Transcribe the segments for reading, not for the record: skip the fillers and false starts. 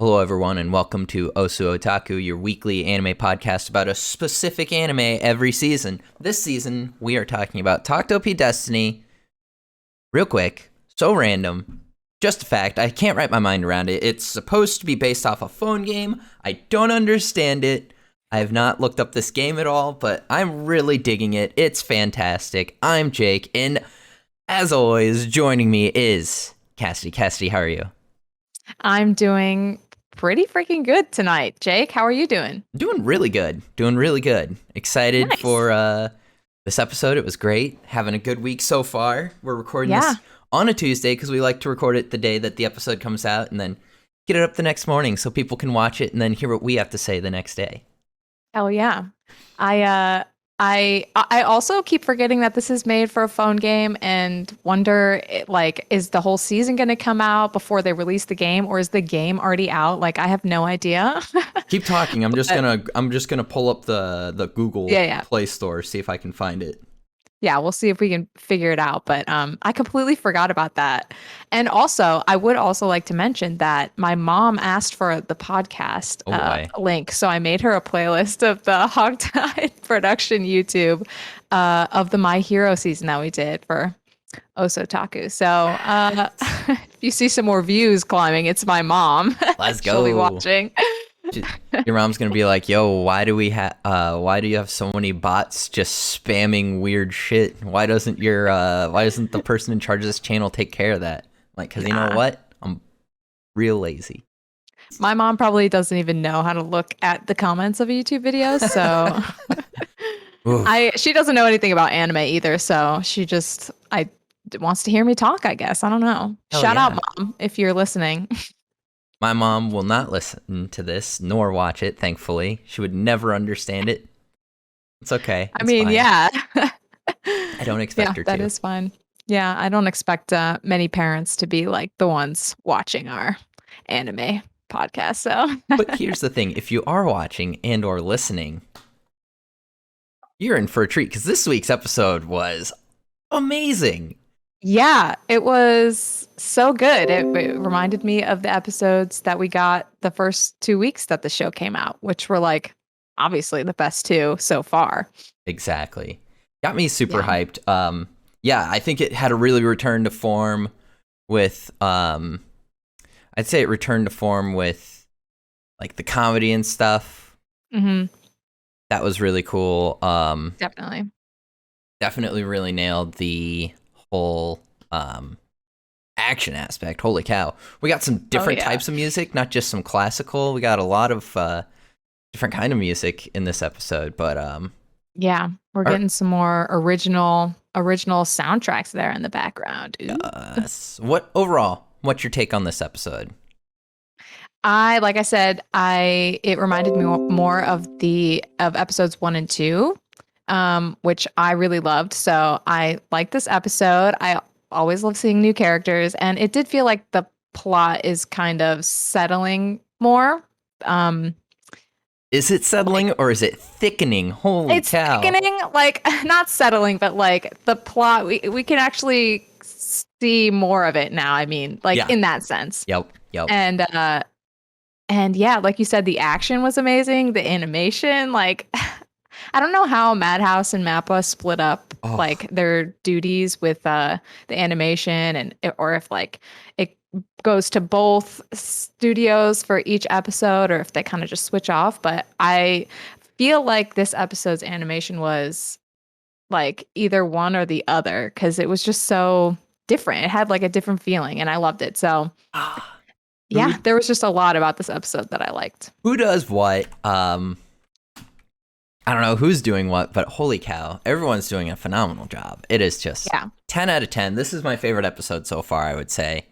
Hello, everyone, and welcome to Ossu OTaku, your weekly anime podcast about a specific anime every season. This season, we are talking about Takt and Destiny. Real quick, so random, just a fact, I can't wrap my mind around it. It's supposed to be based off a phone game. I don't understand it. I have not looked up this game at all, but I'm really digging it. It's fantastic. I'm Jake, and as always, joining me is Cassidy. Cassidy, how are you? I'm doing pretty freaking good tonight. Jake, how are you doing? Doing really good. Doing really good. Excited Nice. for this episode. It was great. Having a good week so far. We're recording Yeah. this on a Tuesday because we like to record it the day that the episode comes out and then get it up the next morning so people can watch it and then hear what we have to say the next day. Hell yeah. I also keep forgetting that this is made for a phone game and wonder is the whole season going to come out before they release the game, or is the game already out? Like, I have no idea. Keep talking. I'm just gonna pull up the Google Yeah, yeah. Play Store, see if I can find it. Yeah, we'll see if we can figure it out. But I completely forgot about that. And also, I would also like to mention that my mom asked for the podcast Oh boy. link. So I made her a playlist of the Hogtied production YouTube of the My Hero season that we did for Ossu OTaku. So if you see some more views climbing, it's my mom Let's actually go. watching. Your mom's gonna be like, "Yo, why do you have so many bots just spamming weird shit? Why doesn't the person in charge of this channel take care of that?" Like, cause you know Yeah. what? I'm real lazy. My mom probably doesn't even know how to look at the comments of YouTube videos. So Oof. she doesn't know anything about anime either, so she just I wants to hear me talk, I guess. I don't know. Hell Shout out, yeah. mom, if you're listening. My mom will not listen to this nor watch it. Thankfully, she would never understand it. It's okay. I It's mean, fine. yeah. I don't Yeah, expect her that to. is fine. Yeah, I don't expect many parents to be like the ones watching our anime podcast. So, But here's the thing: if you are watching and or listening, you're in for a treat because this week's episode was amazing. yeah, it was so good. It reminded me of the episodes that we got the first 2 weeks that the show came out, which were like obviously the best two so far. Exactly. Got me super Yeah. hyped. Yeah, I think it had a really return to form with I'd say it returned to form with like the comedy and stuff. Hmm. That was really cool. Definitely. Definitely really nailed the whole action aspect. Holy cow. We got some Oh different yeah. types of music, not just some classical. We got a lot of different kind of music in this episode, but Yeah. We're our, getting some more original soundtracks there in the background. Ooh. what overall, what's your take on this episode? Like I said, I it reminded me more of the episodes 1 and 2, which I really loved. So I liked this episode. I always love seeing new characters, and it did feel like the plot is kind of settling more. Um, Is it like settling or is it thickening? Holy it's cow. thickening, like not settling, but like the plot, we can actually see more of it now. I mean, like Yeah. in that sense. Yep. Yep. And and yeah, like you said, the action was amazing. The animation, like I don't know how Madhouse and Mappa split up Oh, like their duties with the animation, and or if like it goes to both studios for each episode, or if they kind of just switch off. But I feel like this episode's animation was like either one or the other because it was just so different. It had like a different feeling, and I loved it. So who yeah, there was just a lot about this episode that I liked. who does what? I don't know who's doing what, but holy cow, everyone's doing a phenomenal job. It is just Yeah. 10 out of 10. This is my favorite episode so far, I would say.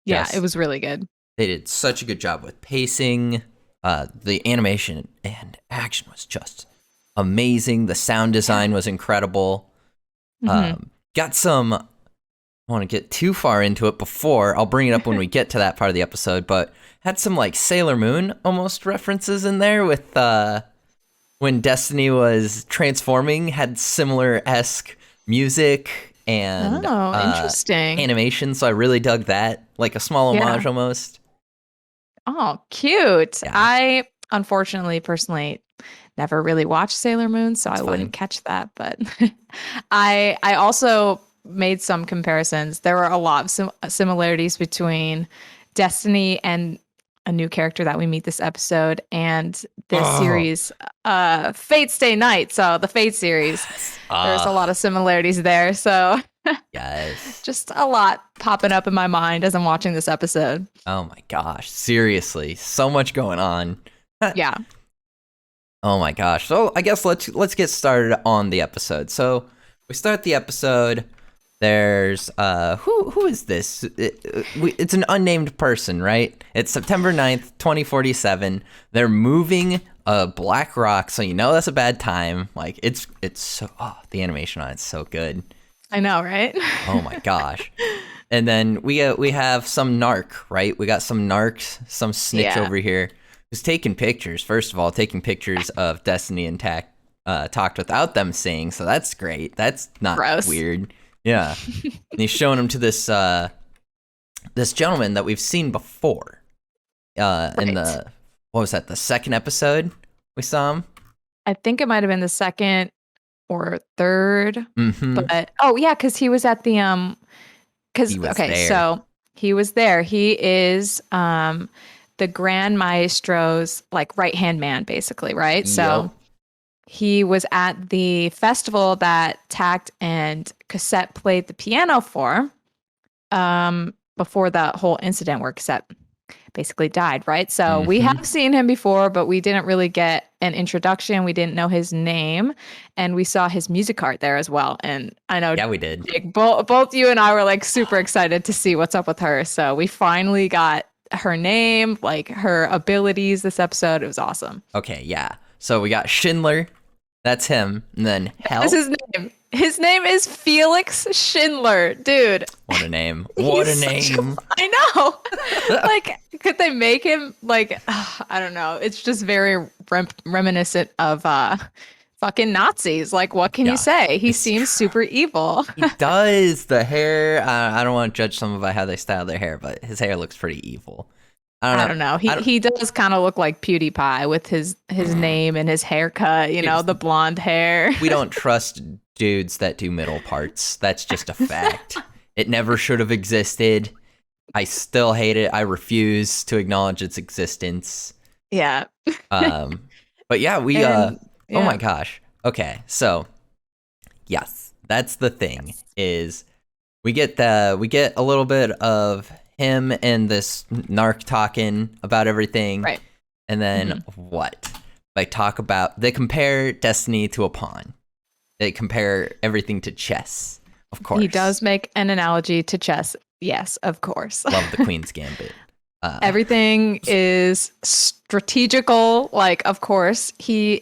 Yeah, it Just was really good. they did such a good job with pacing. The animation and action was just amazing. The sound Yeah. design was incredible. Hmm. Got some. I want to get too far into it before I'll bring it up when we get to that part of the episode, but had some like Sailor Moon almost references in there with when Destiny was transforming, had similar esque music and Oh, interesting. animation, so I really dug that, like a small Yeah. homage almost. Oh, cute. Yeah. I unfortunately personally never really watched Sailor Moon, so It's I fine. wouldn't catch that, but I also made some comparisons. There were a lot of similarities between Destiny and a new character that we meet this episode and this Oh, series, Fate Stay Night. So the Fate series, yes. there's a lot of similarities there. So Yes. just a lot popping up in my mind as I'm watching this episode. Oh my gosh. Seriously. So much going on. Yeah. Oh my gosh. So I guess let's get started on the episode. So we start the episode. There's who is this? It's an unnamed person, right? It's September 9th, 2047. They're moving a black rock, so you know that's a bad time. Like it's so the animation on it's so good. I know, right? Oh my gosh. And then we have some narc, right? We got some narcs, some snitch over here who's taking pictures. First of all, taking pictures of Destiny and Takt without them seeing, so that's great. That's not Gross. weird. Yeah. And he's showing him to this this gentleman that we've seen before. In the what was that? The second episode we saw him. I think it might have been the second or third. Mm-hmm. But because he was at the so he was there. He is the Grand Maestro's like right-hand man, basically, right? Yep. So he was at the festival that Takt and Cassette played the piano for before the whole incident where Cassette basically died, right? So we have seen him before, but we didn't really get an introduction. We didn't know his name, and we saw his Musicart there as well. And I know, yeah, we did. Jake, both you and I were like super excited to see what's up with her. So we finally got her name, like her abilities this episode. It was awesome. Okay, yeah. So we got Schindler. That's him. And then Hell. That's his name. His name is Felix Schindler, dude. What a name. What a name. I know. Like, could they make him like, I don't know. It's just very reminiscent of fucking Nazis. Like, what can you say? He seems super evil. He does. The hair, I don't want to judge someone by how they style their hair, but his hair looks pretty evil. I don't know. He does kind of look like PewDiePie with his name and his haircut, you know, the blonde hair. We don't trust dudes that do middle parts. That's just a fact. It never should have existed. I still hate it. I refuse to acknowledge its existence. Yeah. But yeah, oh my gosh. Okay, so yes, that's the thing is we get a little bit of him and this narc talking about everything. Right. And then what? They compare Destiny to a pawn. They compare everything to chess, of course. He does make an analogy to chess. Yes, of course. Love the Queen's Gambit. Everything is strategical. Like, of course, he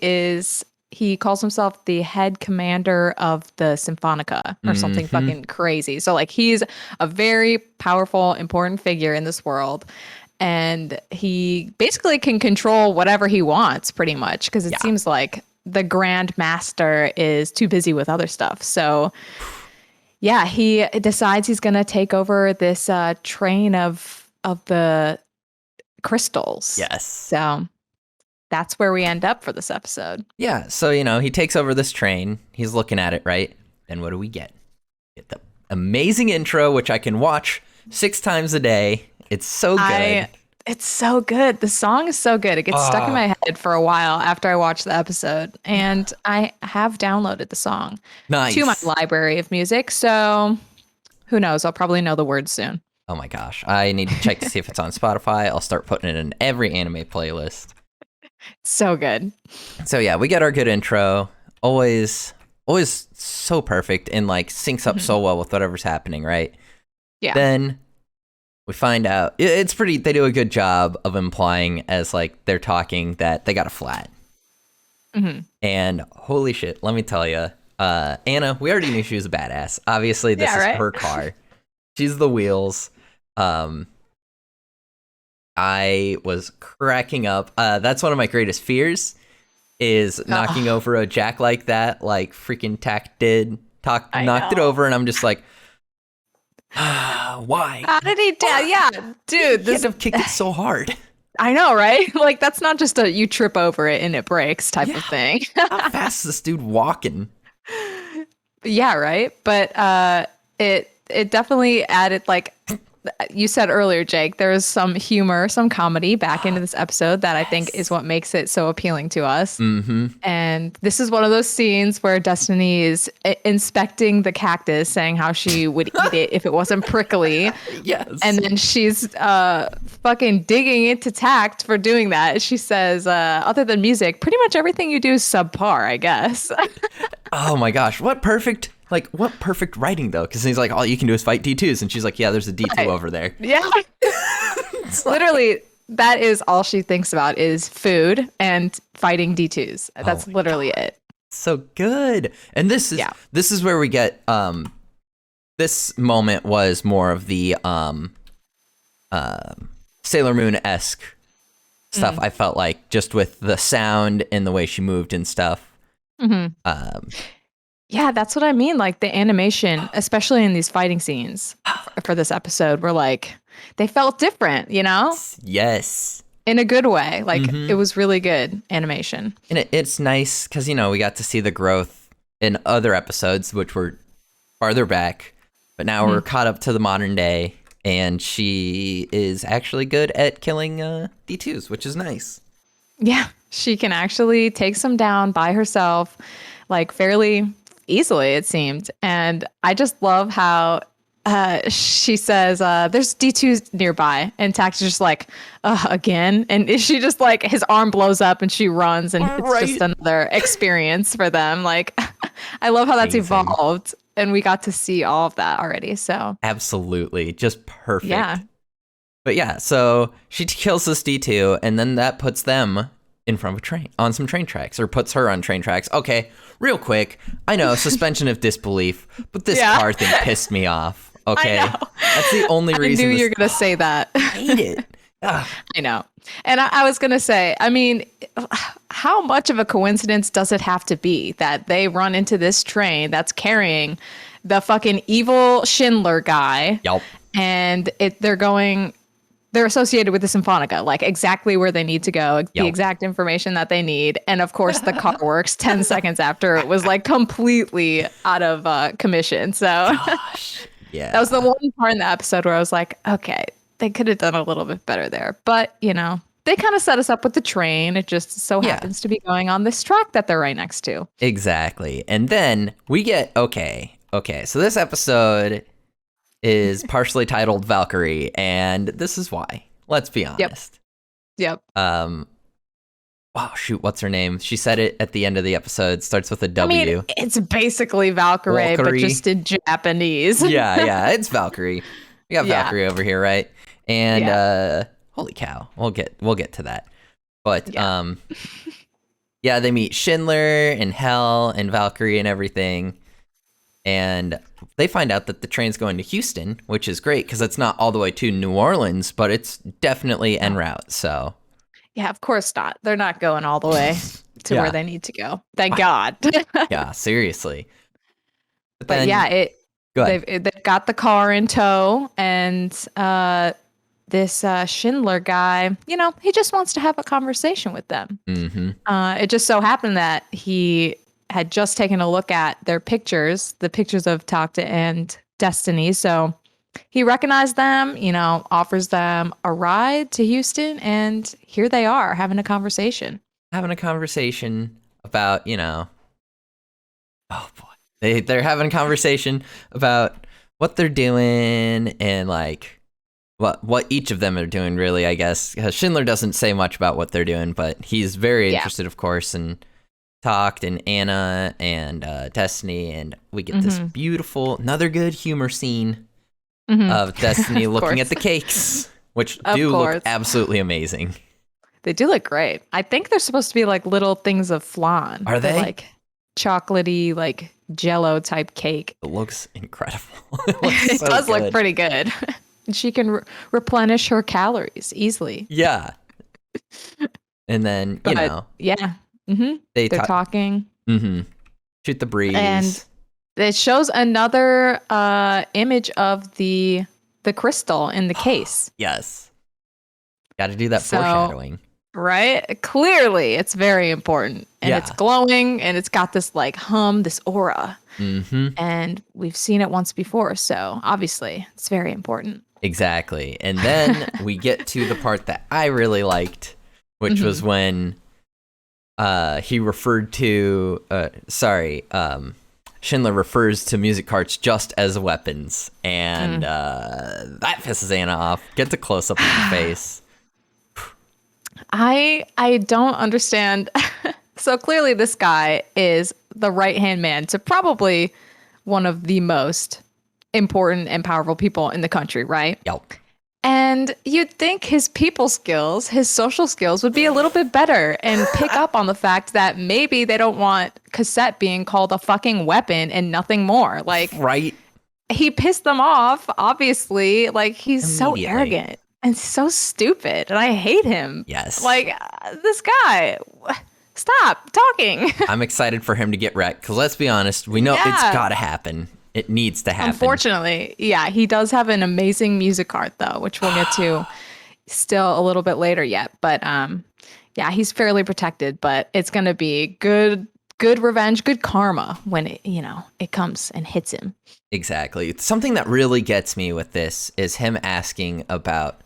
calls himself the head commander of the Symphonica or something fucking crazy. So like he's a very powerful, important figure in this world. And he basically can control whatever he wants pretty much. Because it seems like the Grand Master is too busy with other stuff. So yeah, he decides he's going to take over this train of the crystals. Yes. So that's where we end up for this episode. Yeah, so, he takes over this train. He's looking at it, right? And what do we get? We get the amazing intro, which I can watch 6 times a day. It's so good. It's so good. The song is so good. It gets stuck in my head for a while after I watch the episode. And I have downloaded the song to my library of music. So who knows? I'll probably know the words soon. Oh my gosh. I need to check to see if it's on Spotify. I'll start putting it in every anime playlist. So good. So yeah, we get our good intro. Always so perfect and like syncs up so well with whatever's happening, right? Yeah. Then we find out they do a good job of implying as like they're talking that they got a flat. And holy shit, let me tell you, Anna, we already knew she was a badass. Obviously, this is her car. She's the wheels. I was cracking up. That's one of my greatest fears is knocking over a jack like that, like freaking Takt knocked it over, and I'm just like, why? How did he die? Yeah, dude. He had to kick it so hard. I know, right? Like that's not just a you trip over it and it breaks type of thing. How fast is this dude walking? Yeah, right. But it definitely added, like you said earlier, Jake, there is some humor, some comedy back into this episode that I think is what makes it so appealing to us. Mm-hmm. And this is one of those scenes where Destiny is inspecting the cactus, saying how she would eat it if it wasn't prickly. Yes. And then she's fucking digging into Takt for doing that. She says, other than music, pretty much everything you do is subpar, I guess. Oh my gosh, what perfect writing though, because he's like, all you can do is fight D2s, and she's like, yeah, there's a D2 over there. Yeah. Literally, that is all she thinks about is food and fighting D2s. That's literally it. So good. And this is where we get this moment was more of the Sailor Moon-esque stuff. I felt like, just with the sound and the way she moved and stuff. Yeah, that's what I mean. Like the animation, especially in these fighting scenes for this episode, were like, they felt different, you know? Yes. In a good way. Like it was really good animation. And it's nice because, you know, we got to see the growth in other episodes, which were farther back. But now we're caught up to the modern day. And she is actually good at killing D2s, which is nice. Yeah, she can actually take some down by herself, like fairly easily, it seemed. And I just love how she says, there's D2s nearby. And Tax is just like, again. And she just like, his arm blows up and she runs. And it's just another experience for them. Like, I love how that's evolved. And we got to see all of that already. So absolutely. Just perfect. Yeah. But yeah, so she kills this D2, and then that puts them in front of a train, on some train tracks, or puts her on train tracks. Okay, real quick. I know, suspension of disbelief, but this car thing pissed me off. Okay? That's the only reason. I knew you were going to say that. I hate it. Ugh. I know. And I was going to say, I mean, how much of a coincidence does it have to be that they run into this train that's carrying the fucking evil Schindler guy? Yep. And they're associated with the Symphonica, like exactly where they need to go, the exact information that they need. And of course, the car works 10 seconds after it was like completely out of commission. So Gosh. Yeah. That was the one part in the episode where I was like, okay, they could have done a little bit better there. But, you know, they kind of set us up with the train. It just so happens to be going on this track that they're right next to. Exactly. And then we get, okay. So this episode is partially titled Valkyrie, and this is why. Let's be honest. Yep. Oh shoot, what's her name? She said it at the end of the episode. Starts with a W. I mean, it's basically Valkyrie, but just in Japanese. yeah, it's Valkyrie. We got Valkyrie over here, right? And holy cow, we'll get to that. But they meet Schindler and Hell and Valkyrie and everything. And they find out that the train's going to Houston, which is great because it's not all the way to New Orleans, but it's definitely en route. So, yeah, of course not. They're not going all the way to where they need to go. Thank God. Yeah, seriously. But they've got the car in tow, and this Schindler guy, you know, he just wants to have a conversation with them. It just so happened that he had just taken a look at their pictures, the pictures of Takt and Destiny. So he recognized them, you know, offers them a ride to Houston, and here they are having a conversation. Having a conversation about, you know, oh boy. They're having a conversation about what they're doing and like what each of them are doing, really, I guess. Schindler doesn't say much about what they're doing, but he's very interested, of course, in Takt and Anna and Destiny, and we get this beautiful, another good humor scene of Destiny looking at the cakes, which do look absolutely amazing. They do look great. I think they're supposed to be like little things of flan. Are they? Like chocolatey, like Jello type cake. It looks incredible. It does look pretty good. She can replenish her calories easily. Yeah. And then, you know. Yeah. They're talking. Shoot the breeze. And it shows another image of the crystal in the case. Yes. Got to do that So, foreshadowing. right? Clearly, it's very important. And it's Yeah. glowing and it's got this like hum, this aura. Mm-hmm. And we've seen it once before. So obviously, it's very important. Exactly. And then we get to the part that I really liked, which was when he referred to, Schindler refers to Musicarts just as weapons. And that pisses Anna off. Gets a close-up of the face. I don't understand. So clearly this guy is the right-hand man to probably one of the most important and powerful people in the country, right? Yep. And you'd think his people skills, his social skills would be a little bit better and pick up on the fact that maybe they don't want Cassette being called a fucking weapon and nothing more. Like, right? He pissed them off, obviously. Like, he's so Immediately. arrogant and so stupid. And I hate him. Yes. Like, this guy, stop talking. I'm excited for him to get wrecked because let's be honest, we know it's got to happen. It needs to happen. Unfortunately, yeah, he does have an amazing music art though, which we'll get to still a little bit later yet. But yeah, he's fairly protected, but it's gonna be good revenge, good karma when it comes and hits him. Exactly. Something that really gets me with this is him asking about,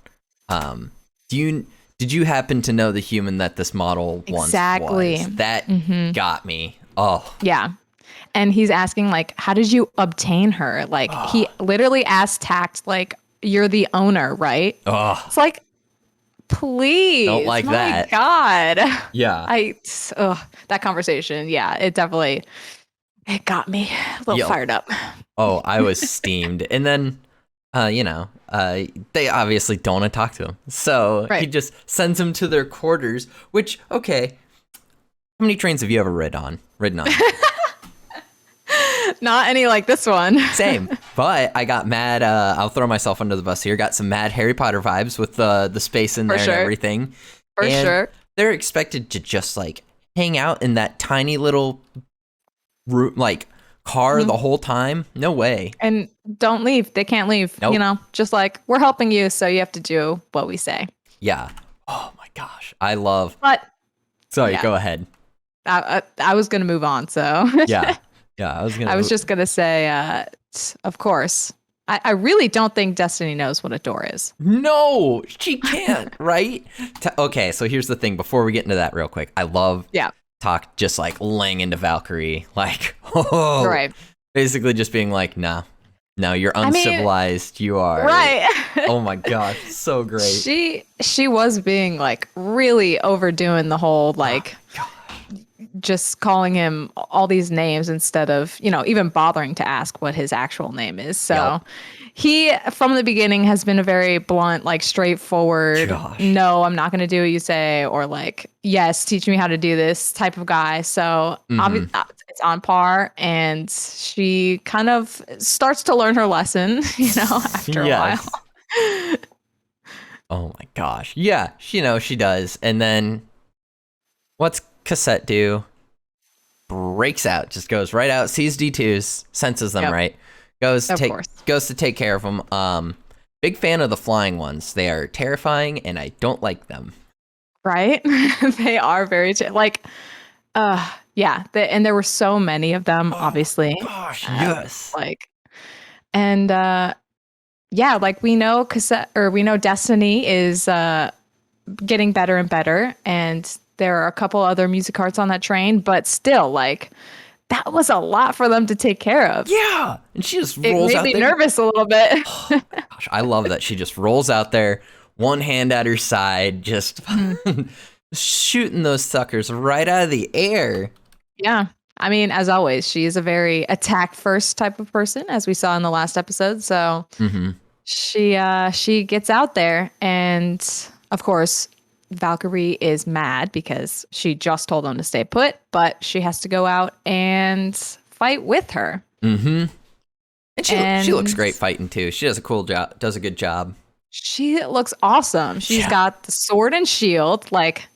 did you happen to know the human that this model once was? That got me. Oh. Yeah. And he's asking, like, how did you obtain her? Like, he literally asked Takt, like, you're the owner, right? Oh. It's like, please. Don't like that. God. Yeah. That conversation. Yeah, it got me a little fired up. Oh, I was steamed. And then, they obviously don't want to talk to him. So he just sends him to their quarters, which, okay. How many trains have you ever ridden on? Not any like this one. Same. But I got mad. I'll throw myself under the bus here. Got some mad Harry Potter vibes with the space in there and everything. For sure. They're expected to just like hang out in that tiny little room, like car the whole time. No way. And don't leave. They can't leave. Nope. Just like we're helping you, so you have to do what we say. Yeah. Oh my gosh. I love. But sorry, go ahead. I was gonna move on. So yeah. Yeah, I was just gonna say, of course. I really don't think Destiny knows what a door is. No, she can't, right? Okay, so here's the thing. Before we get into that real quick, I love Takt just like laying into Valkyrie. Like, right. Basically just being like, no, you're uncivilized. You are. Right. Oh my gosh, so great. She was being like really overdoing the whole like just calling him all these names instead of, even bothering to ask what his actual name is. So he, from the beginning, has been a very blunt, like straightforward, no, I'm not going to do what you say, or like, yes, teach me how to do this type of guy. So obviously it's on par. And she kind of starts to learn her lesson, after a while. Oh my gosh. Yeah, she does. And then what's Cassette do? Breaks out, just goes right out, sees D2s, senses them, right? Goes to take care of them. Big fan of the flying ones. They are terrifying, and I don't like them. Right? They are very yeah. And there were so many of them, obviously. Gosh, yes. And like we know Destiny is getting better and better, and there are a couple other Musicarts on that train, but still, like, that was a lot for them to take care of. Yeah, and she just rolls out there. It made me nervous a little bit. Oh, gosh, I love that she just rolls out there, one hand at her side, just shooting those suckers right out of the air. Yeah. I mean, as always, she is a very attack first type of person, as we saw in the last episode. So she gets out there, and of course, Valkyrie is mad because she just told them to stay put, but she has to go out and fight with her. And she looks great fighting too. She does a cool job, does a good job. She looks awesome. She's got the sword and shield, like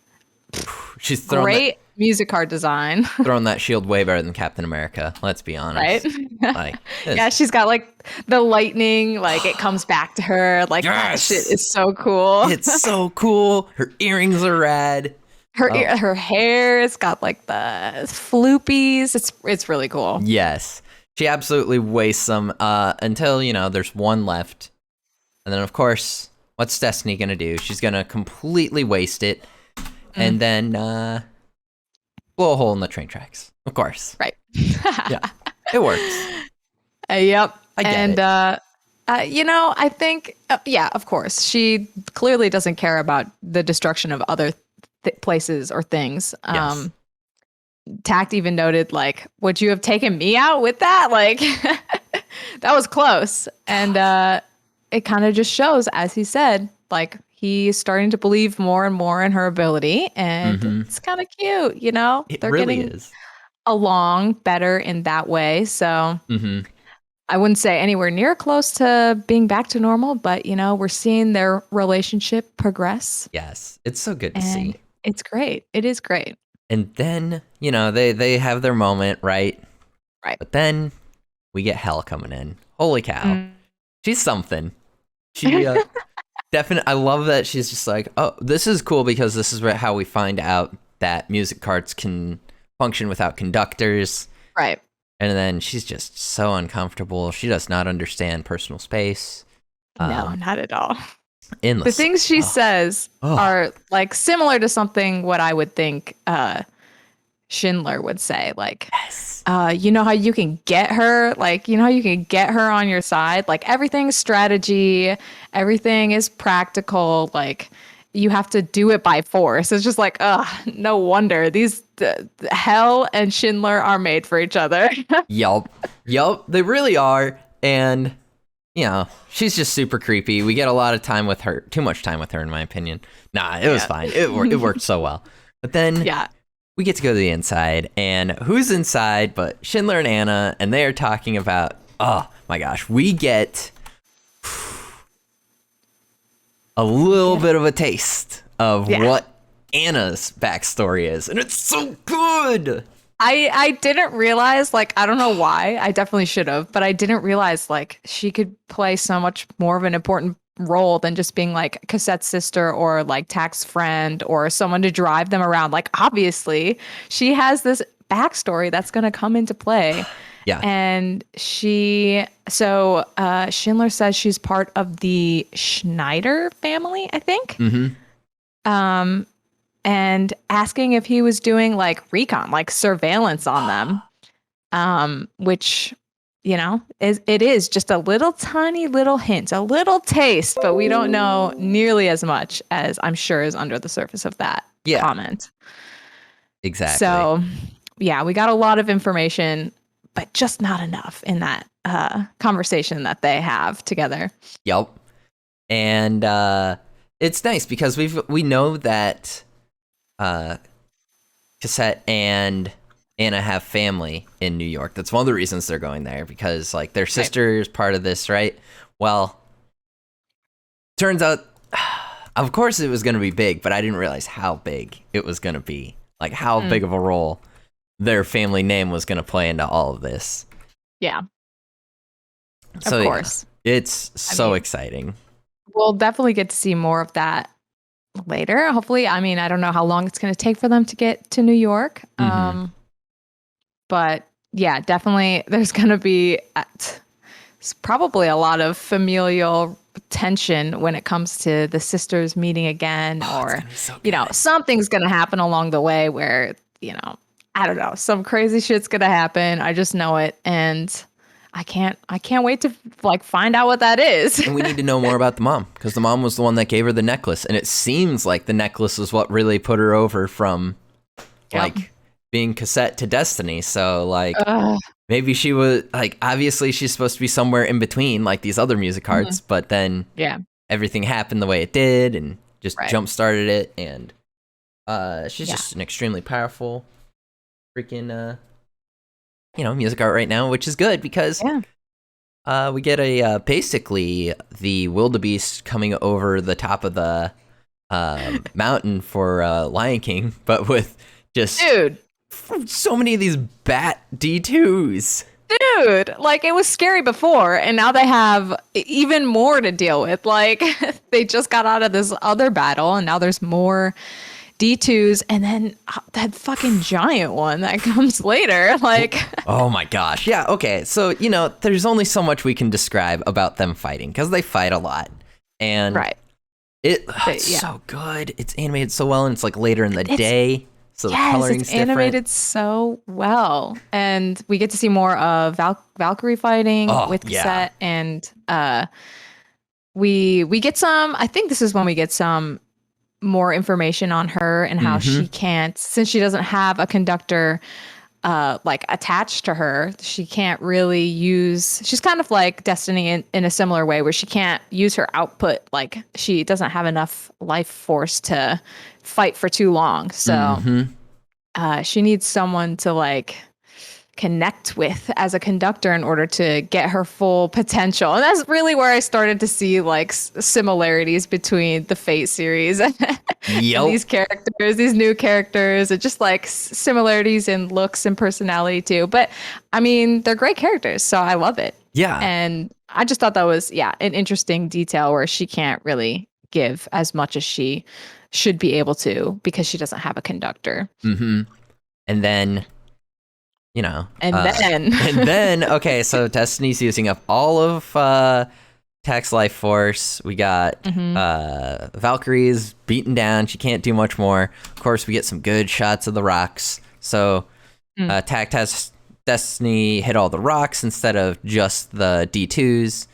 she's throwing great Music design. Throwing that shield way better than Captain America. Let's be honest. Right? Like, Yeah, she's got like the lightning, like it comes back to her. Like that shit is so cool. It's so cool. Her earrings are rad. Her hair, it's got like the floopies. It's really cool. Yes. She absolutely wastes them until, there's one left. And then, of course, what's Destiny going to do? She's going to completely waste it and then blow a hole in the train tracks. Of course. Right. Yeah. It works. Yep. I get and, it. I think, of course, she clearly doesn't care about the destruction of other places or things. Yes. Takt even noted, like, would you have taken me out with that? Like, that was close. And it kind of just shows, as he said, like, he's starting to believe more and more in her ability. And it's kind of cute, It They're really getting is. along better in that way. So I wouldn't say anywhere near close to being back to normal, but, we're seeing their relationship progress. Yes. It's so good to see. It's great. It is great. And then, they have their moment, right? Right. But then we get Hell coming in. Holy cow. She's something. She definitely, I love that she's just like, oh, this is cool because this is how we find out that Musicarts can function without conductors. Right. And then she's just so uncomfortable. She does not understand personal space. No, not at all. The things she says are like similar to something what I would think Schindler would say. Like, yes. You know how you can get her? Like, you know how you can get her on your side? Like, everything's strategy. Everything is practical. Like, you have to do it by force. It's just like, no wonder. These Hell and Schindler are made for each other. Yup. They really are. And she's just super creepy. We get a lot of time with her. Too much time with her, in my opinion. Nah, it was fine. It worked so well. But then we get to go to the inside. And who's inside but Schindler and Anna? And they are talking about, oh my gosh, we get a little bit of a taste of what Anna's backstory is. And it's so good. I didn't realize, like, I don't know why. I definitely should have, but I didn't realize, like, she could play so much more of an important role than just being, like, Cassette's sister or, like, Takt's friend or someone to drive them around. Like, obviously, she has this backstory that's going to come into play. Yeah. And Schindler says she's part of the Schneider family, I think. And asking if he was doing like recon, like surveillance on them, which, it is just a little tiny little hint, a little taste, but we don't know nearly as much as I'm sure is under the surface of that comment. Exactly. So, we got a lot of information, but just not enough in that conversation that they have together. Yep. And it's nice because we know that Cassette and Anna have family in New York. That's one of the reasons they're going there, because like their sister is part of this, right? Well, turns out, of course it was going to be big, but I didn't realize how big it was going to be. Like how big of a role their family name was going to play into all of this. Yeah. So, of course. It's so exciting. We'll definitely get to see more of that later. Hopefully. I mean, I don't know how long it's going to take for them to get to New York. But yeah, definitely there's going to be probably a lot of familial tension when it comes to the sisters meeting again, or, something's going to happen along the way where, I don't know, some crazy shit's going to happen. I just know it. And I can't wait to like find out what that is. And we need to know more about the mom, because the mom was the one that gave her the necklace. And it seems like the necklace was what really put her over from like being Cassette to Destiny. So like maybe she was like, obviously she's supposed to be somewhere in between like these other Musicarts, but then everything happened the way it did and just jump started it. And she's just an extremely powerful freaking Musicart right now, which is good because we get a basically the wildebeest coming over the top of the mountain for Lion King, but with Just Dude. so many of these bat D2s. Dude, like it was scary before, and now they have even more to deal with. Like they just got out of this other battle, and now there's more D2s, and then that fucking giant one that comes later. Like, oh my gosh. Yeah, okay. So, there's only so much we can describe about them fighting because they fight a lot. And right. It's so good. It's animated so well, and it's like later in the day. So the coloring's it's animated different. so well. And we get to see more of Valkyrie fighting with Cassette. And we get some, I think this is when we get some more information on her and how she can't, since she doesn't have a conductor like attached to her, she can't really use, she's kind of like Destiny in a similar way where she can't use her output. Like she doesn't have enough life force to fight for too long. So she needs someone to like connect with as a conductor in order to get her full potential. And that's really where I started to see like similarities between the Fate series and these characters, these new characters, and just like similarities in looks and personality too. But I mean, they're great characters, so I love it. Yeah. And I just thought that was, an interesting detail where she can't really give as much as she should be able to because she doesn't have a conductor. And then and then okay, so Destiny's using up all of Takt's life force. We got Valkyrie's beaten down. She can't do much more. Of course, we get some good shots of the rocks. So Takt has Destiny hit all the rocks instead of just the D2s.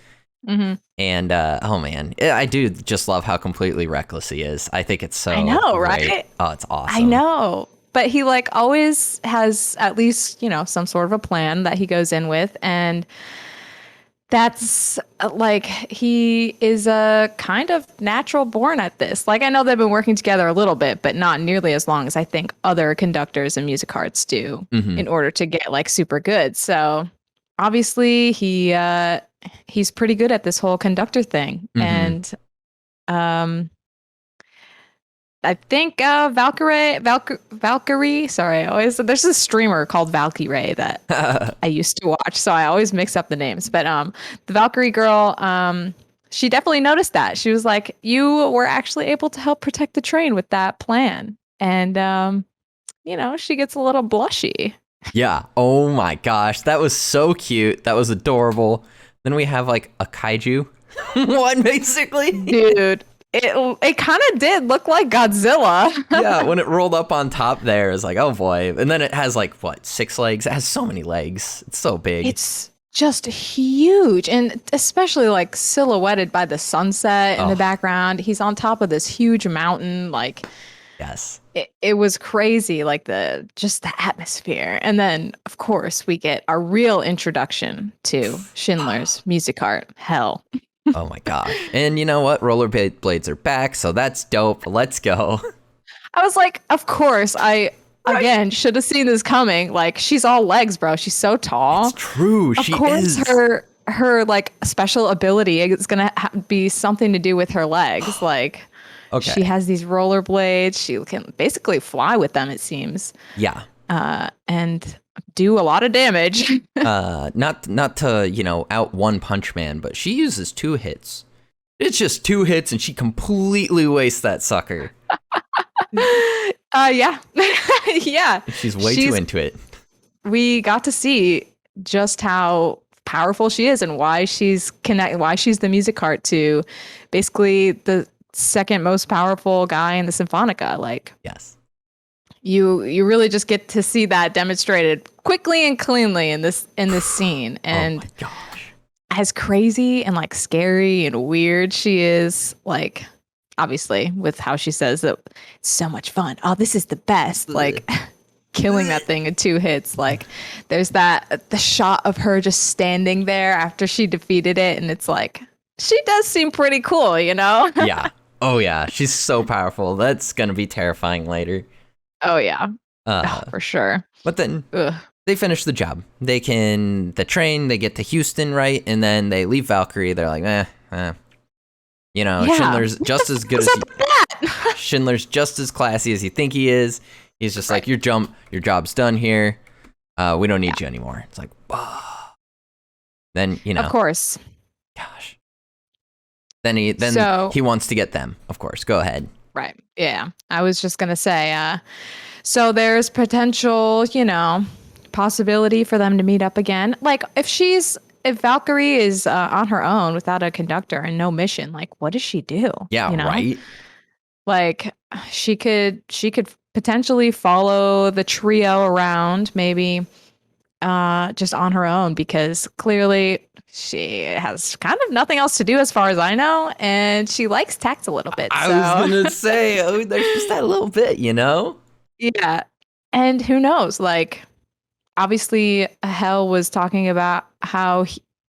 And oh man, I do just love how completely reckless he is. I think it's so great. Right? Oh, it's awesome. I know. But he like always has at least, some sort of a plan that he goes in with. And that's like, he is a kind of natural born at this. Like, I know they've been working together a little bit, but not nearly as long as I think other conductors and musicarts do in order to get like super good. So obviously he's pretty good at this whole conductor thing. And, I think Valkyrie. Sorry, there's a streamer called Valkyrie that I used to watch, so I always mix up the names. But the Valkyrie girl, she definitely noticed that. She was like, "You were actually able to help protect the train with that plan," and she gets a little blushy. Yeah. Oh my gosh, that was so cute. That was adorable. Then we have like a kaiju one, basically, dude. It kind of did look like Godzilla. Yeah, when it rolled up on top there, it's like, oh boy. And then it has like, 6 legs? It has so many legs. It's so big. It's just huge. And especially like silhouetted by the sunset in the background. He's on top of this huge mountain. Like, yes. It was crazy, like the atmosphere. And then, of course, we get our real introduction to Schindler's Musicart. Hell. Oh my gosh. And you know what? Rollerblades are back, so that's dope. Let's go. I was like, of course, again, should have seen this coming. Like, she's all legs, bro. She's so tall. It's true. She is. Of course, her like special ability is going to be something to do with her legs. Like, she has these rollerblades. She can basically fly with them, it seems. Yeah. And do a lot of damage. Not to, out one Punch Man, but she uses 2 hits. It's just 2 hits and she completely wastes that sucker. Yeah. Yeah. She's too into it. We got to see just how powerful she is and why she's the Musicart to basically the second most powerful guy in the Symphonica. Like, yes. You really just get to see that demonstrated quickly and cleanly in this scene. And oh my gosh. As crazy and like scary and weird she is, like, obviously with how she says that it's so much fun. Oh, this is the best. Like killing that thing in 2 hits. Like there's the shot of her just standing there after she defeated it, and it's like she does seem pretty cool, Yeah. Oh yeah. She's so powerful. That's gonna be terrifying later. Oh yeah, for sure. But then they finish the job. They get to Houston, right? And then they leave Valkyrie. They're like, Schindler's just as good as Schindler's just as classy as you think he is. He's just like, your job's done here. We don't need you anymore. It's like, oh. Then, Of course. Gosh. Then he wants to get them, of course. Go ahead. Right. Yeah. I was just going to say, so there's potential, possibility for them to meet up again. Like if Valkyrie is on her own without a conductor and no mission, like what does she do? Yeah, right. Like she could potentially follow the trio around, maybe just on her own, because clearly she has kind of nothing else to do as far as I know, and she likes Takt a little bit. I was gonna say, there's just that little bit, Yeah. And who knows, like obviously Hel was talking about how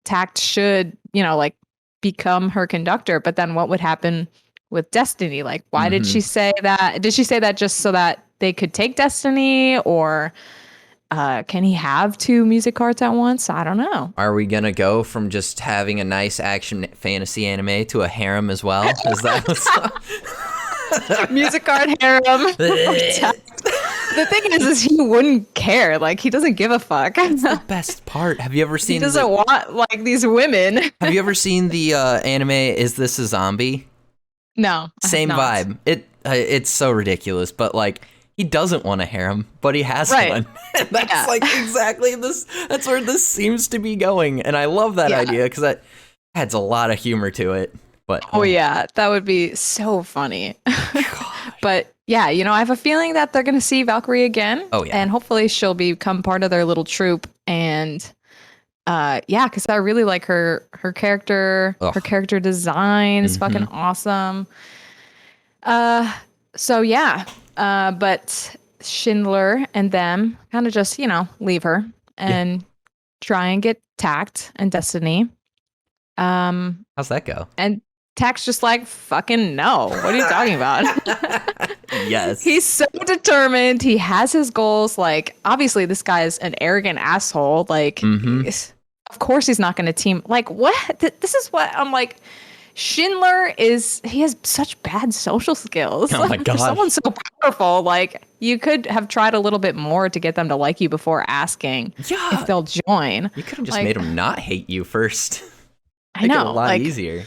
Takt should, like become her conductor, but then what would happen with Destiny? Like, why did she say that? Did she say that just so that they could take Destiny, or can he have 2 Musicarts at once? I don't know. Are we gonna go from just having a nice action fantasy anime to a harem as well? Is that what's Musicart harem? The thing is he wouldn't care. Like, he doesn't give a fuck. That's the best part. Have you ever seen? He doesn't want like these women. Have you ever seen the anime Is This a Zombie? No. Same vibe. It's so ridiculous, but like he doesn't want a harem, but he has one. And that's like exactly this. That's where this seems to be going, and I love that idea because that adds a lot of humor to it. But yeah, that would be so funny. But yeah, I have a feeling that they're going to see Valkyrie again. Oh yeah, and hopefully she'll become part of their little troop. And because I really like her character. Ugh. Her character design is fucking awesome. So yeah, but Schindler and them kind of just leave her and try and get Takt and Destiny. How's that go? And Takt's just like, fucking no. What are you talking about? Yes. He's so determined. He has his goals. Like, obviously, this guy is an arrogant asshole. Like, of course he's not going to team. Like, what? This is what I'm like. Schindler he has such bad social skills. Oh my God. For someone so powerful, like, you could have tried a little bit more to get them to like you before asking if they'll join. You could have just made them not hate you first. I know. It a lot easier.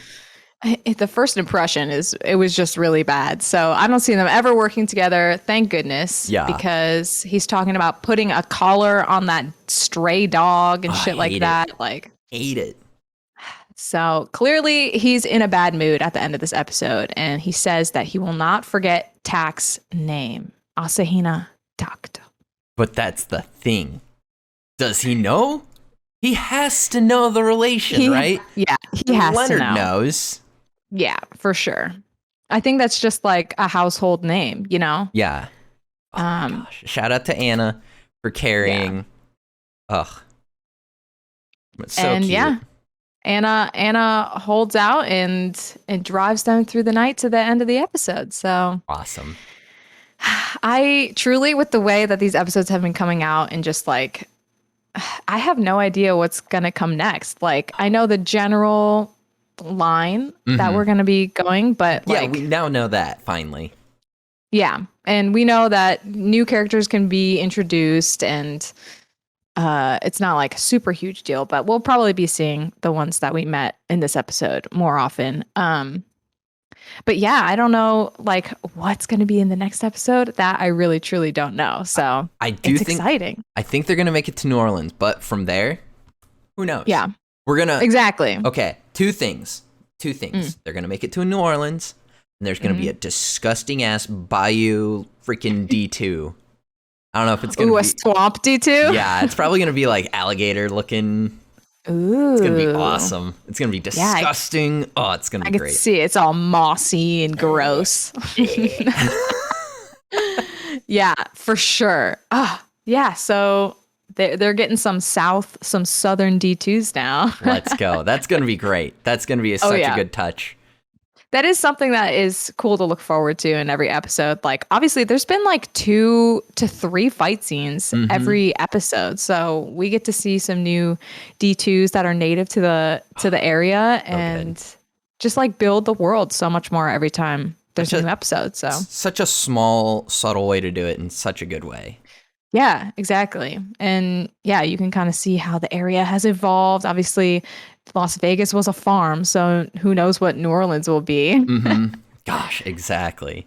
The first impression it was just really bad. So I don't see them ever working together. Thank goodness. Yeah. Because he's talking about putting a collar on that stray dog and shit like that. Like, hate it. So clearly he's in a bad mood at the end of this episode, and he says that he will not forget Takt's name, Asahina Takt. But that's the thing. Does he know? He has to know the relation, right? Yeah, he has Leonard to know. knows. Yeah, for sure. I think that's just like a household name, Yeah. Oh gosh. Shout out to Anna for carrying. Yeah. Ugh. It's so cute. Yeah. Anna holds out and drives them through the night to the end of the episode. So awesome. I truly, with the way that these episodes have been coming out, and just like, I have no idea what's going to come next. Like, I know the general line that we're going to be going, but we now know that finally. Yeah. And we know that new characters can be introduced, and it's not like a super huge deal, but we'll probably be seeing the ones that we met in this episode more often. But yeah, I don't know like what's going to be in the next episode. That I really truly don't know. So it's exciting. I think they're going to make it to New Orleans, but from there, who knows? Yeah. We're going to Exactly. Okay, two things. They're going to make it to New Orleans, and there's going to be a disgusting ass bayou freaking D2. I don't know if it's going to be a swamp D2? Yeah, it's probably going to be like alligator looking. Ooh. It's going to be awesome. It's going to be disgusting. It's going to be great. I can see it's all mossy and gross. Yeah, for sure. Yeah, so they're getting some southern D2s now. Let's go. That's going to be great. That's going to be such a good touch. That is something that is cool to look forward to in every episode. Like, obviously, there's been like 2 to 3 fight scenes every episode, so we get to see some new D2s that are native to the area, and just like build the world so much more every time there's a new episode. So such a small, subtle way to do it in such a good way. yeah, exactly. And yeah, you can kind of see how the area has evolved. Obviously, Las Vegas was a farm, so who knows what New Orleans will be. Mm-hmm. Gosh, exactly.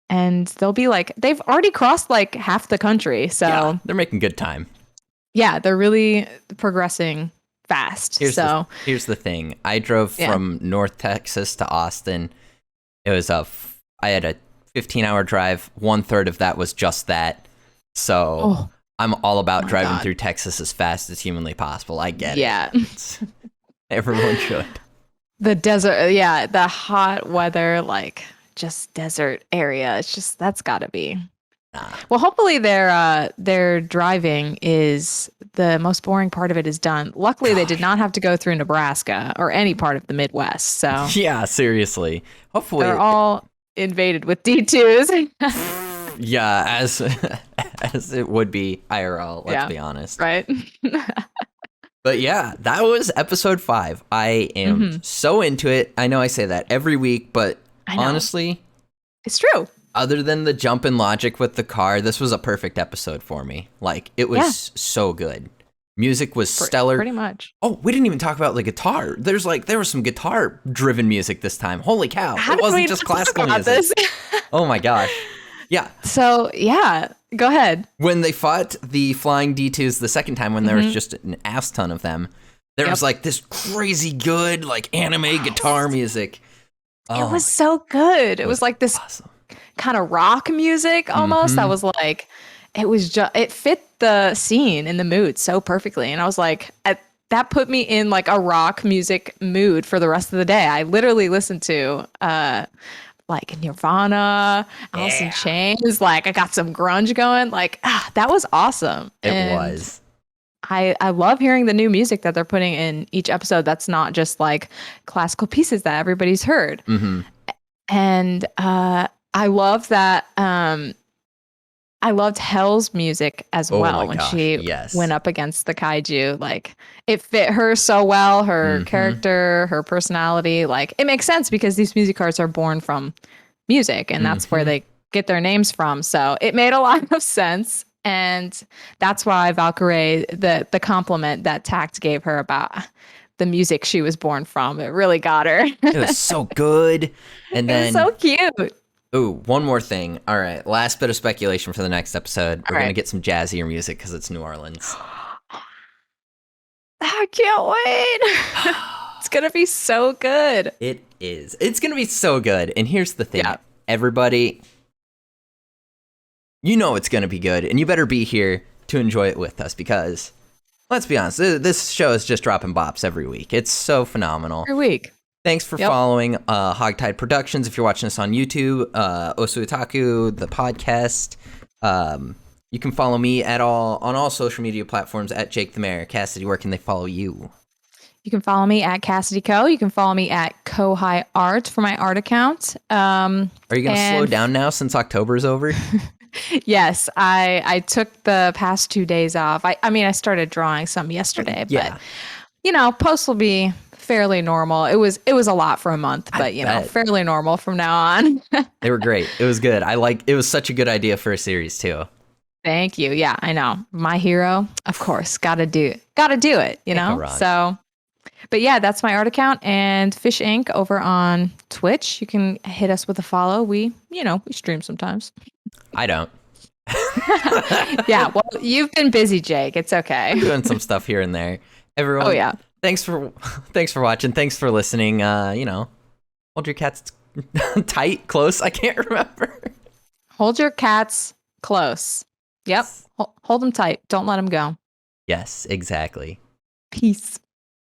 And they'll be like, they've already crossed like half the country. So yeah, they're making good time. Yeah, they're really progressing fast. Here's the thing. I drove from North Texas to Austin. It was I had a 15-hour drive. 1/3 of that was just that. So I'm all about driving through Texas as fast as humanly possible. I get it. Yeah. Everyone should. The desert, the hot weather, like just desert area. It's just, that's gotta be. Well, hopefully their driving is the most boring part of it is done. Luckily, they did not have to go through Nebraska or any part of the Midwest. So yeah, seriously. Hopefully they're all invaded with D2s. Yeah, as it would be IRL, let's be honest. Right. But yeah, that was episode 5. I am so into it. I know I say that every week, but honestly, it's true. Other than the jump in logic with the car, this was a perfect episode for me. Like, it was so good. Music was stellar. Pretty much. Oh, we didn't even talk about the guitar. There was some guitar driven music this time. Holy cow. It wasn't just classical music. Oh my gosh. Yeah. So, yeah, go ahead. When they fought the flying D2s the second time, when there was just an ass ton of them, there was like this crazy good, like anime guitar music. It was so good. It was like this kind of rock music almost. That was like, it fit the scene and the mood so perfectly. And I was like, that put me in like a rock music mood for the rest of the day. I literally listened to, like Nirvana, Alice in Chains, like I got some grunge going. Like that was awesome. It was. I love hearing the new music that they're putting in each episode. That's not just like classical pieces that everybody's heard. And I love that. I loved Hell's music as well when she went up against the kaiju. Like it fit her so well, her character, her personality. Like it makes sense because these Musicarts are born from music and that's where they get their names from. So it made a lot of sense. And that's why Valkyrie, the compliment that Takt gave her about the music she was born from, it really got her. It was so good. And then it was so cute. Ooh, one more thing. All right, last bit of speculation for the next episode. We're going to get some jazzier music because it's New Orleans. I can't wait. It's going to be so good. It is. It's going to be so good. And here's the thing. Everybody, you know it's going to be good. And you better be here to enjoy it with us because, let's be honest, this show is just dropping bops every week. It's so phenomenal. Every week. Thanks for following Hogtied Productions. If you're watching us on YouTube, Ossu OTaku, the podcast. You can follow me on all social media platforms at Jake the Mayor. Cassidy, where can they follow you? You can follow me at Cassidy Co. You can follow me at Kohai Art for my art account. Are you going to slow down now since October is over? Yes, I took the past 2 days off. I mean, I started drawing some yesterday, but posts will be fairly normal. It was a lot for a month, but fairly normal from now on. They were great. It was good. It was such a good idea for a series too. Thank you. Yeah, I know. My hero, of course, gotta do it, So, but yeah, that's my art account and Fish Inc. over on Twitch. You can hit us with a follow. We stream sometimes. I don't. Yeah, well, you've been busy, Jake. It's okay. I'm doing some stuff here and there. Everyone. Oh yeah. Thanks for watching. Thanks for listening. Hold your cats tight, close. I can't remember. Hold your cats close. Yep. Hold them tight. Don't let them go. Yes, exactly. Peace.